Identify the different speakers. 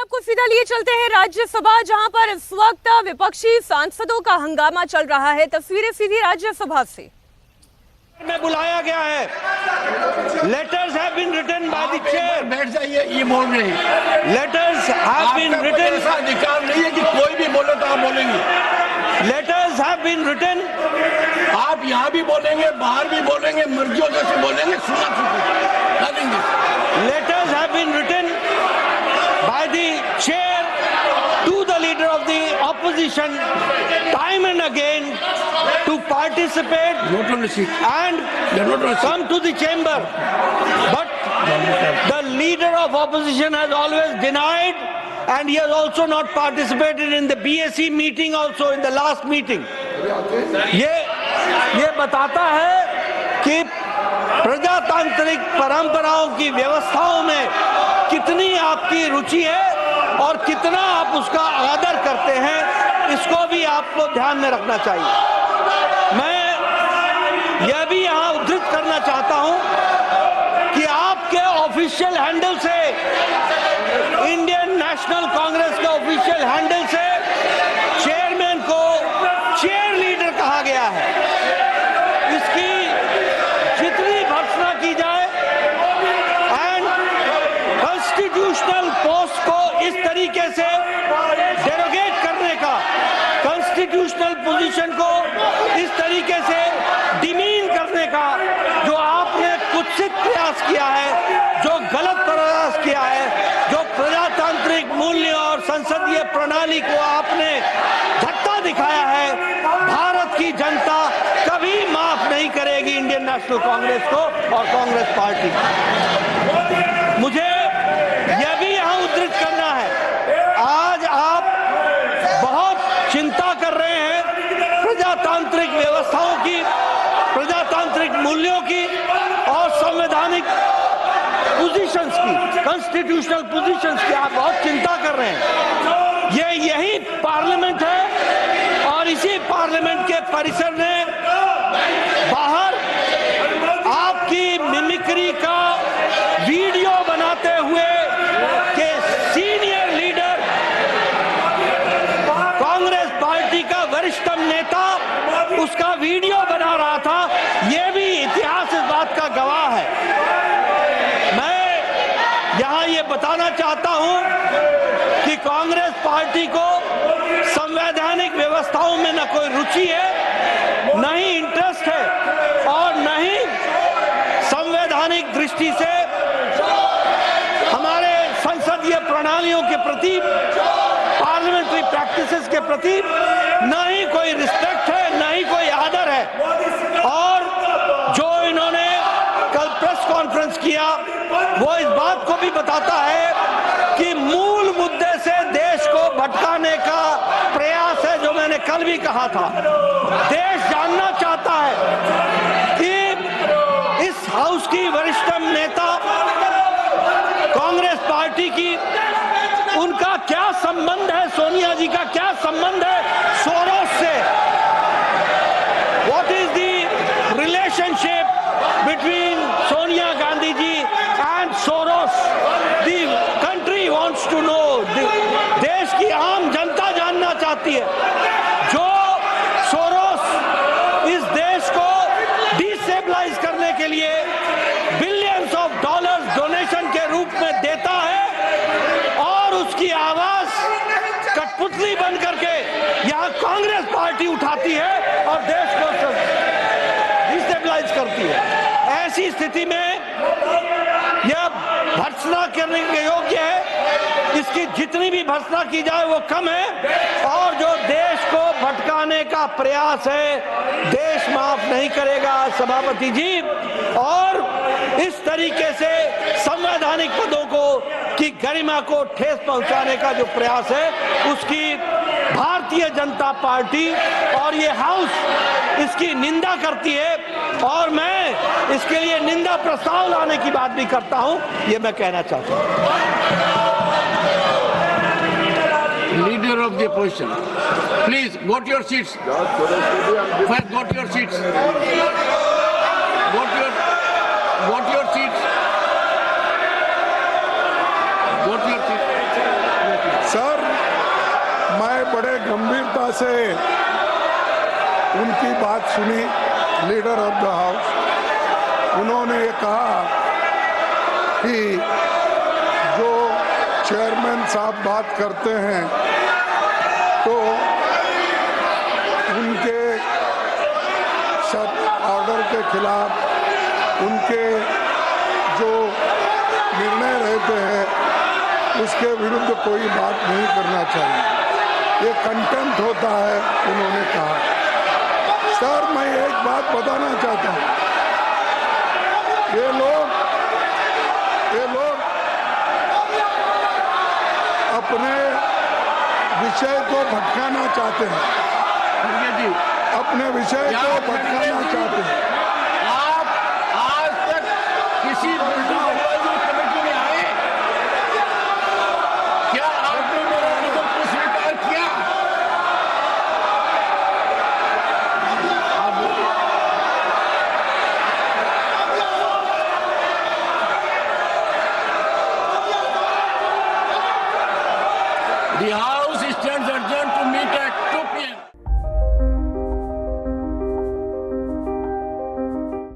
Speaker 1: आपको सीधा लिए चलते हैं राज्यसभा, जहां पर इस वक्त विपक्षी सांसदों का हंगामा चल रहा है। तस्वीरें सीधी राज्यसभा से
Speaker 2: में बुलाया गया है। Letters have been written by the chair.
Speaker 3: बैठ जाइए, ये बोल रहे हैं।
Speaker 2: Letters have been written.
Speaker 3: ऐसा अधिकार नहीं है कि कोई भी बोले तो आप बोलेंगे।
Speaker 2: Letters have been written.
Speaker 3: आप यहाँ भी बोलेंगे, बाहर भी बोलेंगे, मर्जियों जैसे बोलेंगे, सुना
Speaker 2: Letters have been written by the chair to the leader of the opposition time and again to participate and come to the chamber. But the leader of opposition has always denied, and he has also not participated in the BSE meeting also in the last meeting. ये बताता है कि प्रजातांत्रिक परंपराओं की व्यवस्थाओं में कितनी आपकी रुचि है और कितना आप उसका आदर करते हैं, इसको भी आपको ध्यान में रखना चाहिए। मैं यह भी यहाँ उद्धृत करना चाहता हूँ कि आपके ऑफिशियल हैंडल से, इंडियन नेशनल कांग्रेस के ऑफिशियल हैंडल से चेयरमैन को चेयर लीडर कहा गया है। इसकी जितनी भर्त्सना की जाए एंड कॉन्स्टिट्यूशनल पोस्ट को इस तरीके से डेरोगेट करने का, कॉन्स्टिट्यूशनल पोजीशन को इस तरीके से डिमीन करने का जो आपने कुत्सित प्रयास किया है, जो गलत प्रयास किया है, जो प्रजातांत्रिक मूल्य और संसदीय प्रणाली को आपने धक्का दिखाया है, भारत की जनता कभी माफ नहीं करेगी इंडियन नेशनल कांग्रेस को और कांग्रेस पार्टी को। मुझे यह भी यहां उद्धृत करना है, आज आप बहुत चिंता कर रहे हैं प्रजातांत्रिक व्यवस्थाओं की, प्रजातांत्रिक मूल्यों की और संवैधानिक पोजीशंस की, कॉन्स्टिट्यूशनल पोजीशंस की आप बहुत चिंता कर रहे हैं। यही पार्लियामेंट है और इसी पार्लियामेंट के परिसर ने बाहर आपकी मिमिक्री का वीडियो बनाते हुए कि सीनियर लीडर, कांग्रेस पार्टी का वरिष्ठतम नेता उसका वीडियो बना रहा था। यह भी इतिहास इस बात का गवाह है। मैं यहां ये बताना चाहता हूं कि कांग्रेस पार्टी को संवैधानिक व्यवस्थाओं में न कोई रुचि है, न ही इंटरेस्ट है और न ही संवैधानिक दृष्टि से हमारे संसदीय प्रणालियों के प्रति, पार्लियामेंट्री प्रैक्टिसेस के प्रति न ही कोई रिस्पेक्ट है, न ही कोई आदर है। और जो इन्होंने कल प्रेस कॉन्फ्रेंस किया वो इस बात को भी बताता है कि मूल मुद्दे से देश को भटकाने का प्रयास है, जो मैंने कल भी कहा था। देश जानना चाहता है कि इस हाउस की वरिष्ठतम नेता कांग्रेस पार्टी की, उनका क्या संबंध है, सोनिया जी का क्या संबंध है सोरोस से। What is the relationship between Sonia Gandhi ji and Soros? The country wants to know, देश की आम जनता जानना चाहती है। जो सोरोस इस देश को डिस्टेबलाइज करने के लिए बिलियंस ऑफ डॉलर्स डोनेशन के रूप में देता है और उसकी आवाज कठपुतली बन करके यहां कांग्रेस पार्टी उठाती है और देश को डिस्टेबलाइज करती है। ऐसी स्थिति में यह भर्त्सना करने के योग्य है। इसकी जितनी भी भर्त्सना की जाए वो कम है और जो देश को भटकाने का प्रयास है, देश माफ नहीं करेगा सभापति जी। और इस तरीके से संवैधानिक पदों को की गरिमा को ठेस पहुंचाने का जो प्रयास है, उसकी भारतीय जनता पार्टी और ये हाउस इसकी निंदा करती है और मैं इसके लिए निंदा प्रस्ताव लाने की बात भी करता हूं, ये मैं कहना चाहता हूं।
Speaker 3: Leader of the opposition, please go to your seats. First, go to your seats. Go to your seats. Go to your seats.
Speaker 4: गंभीरता से उनकी बात सुनी, लीडर ऑफ द हाउस। उन्होंने ये कहा कि जो चेयरमैन साहब बात करते हैं तो उनके ऑर्डर के खिलाफ, उनके जो निर्णय रहते हैं उसके विरुद्ध कोई बात नहीं करना चाहिए। ये कंटेम्प्ट होता है, उन्होंने कहा। सर, मैं एक बात बताना चाहता हूँ, ये लोग अपने विषय को भटकाना चाहते हैं,
Speaker 3: खड़गे जी,
Speaker 4: अपने विषय को भटकाना चाहते हैं।
Speaker 3: आप आज तक किसी कमेटी में आए? क्या आपने मेरा अनुभव को स्वीकार किया? The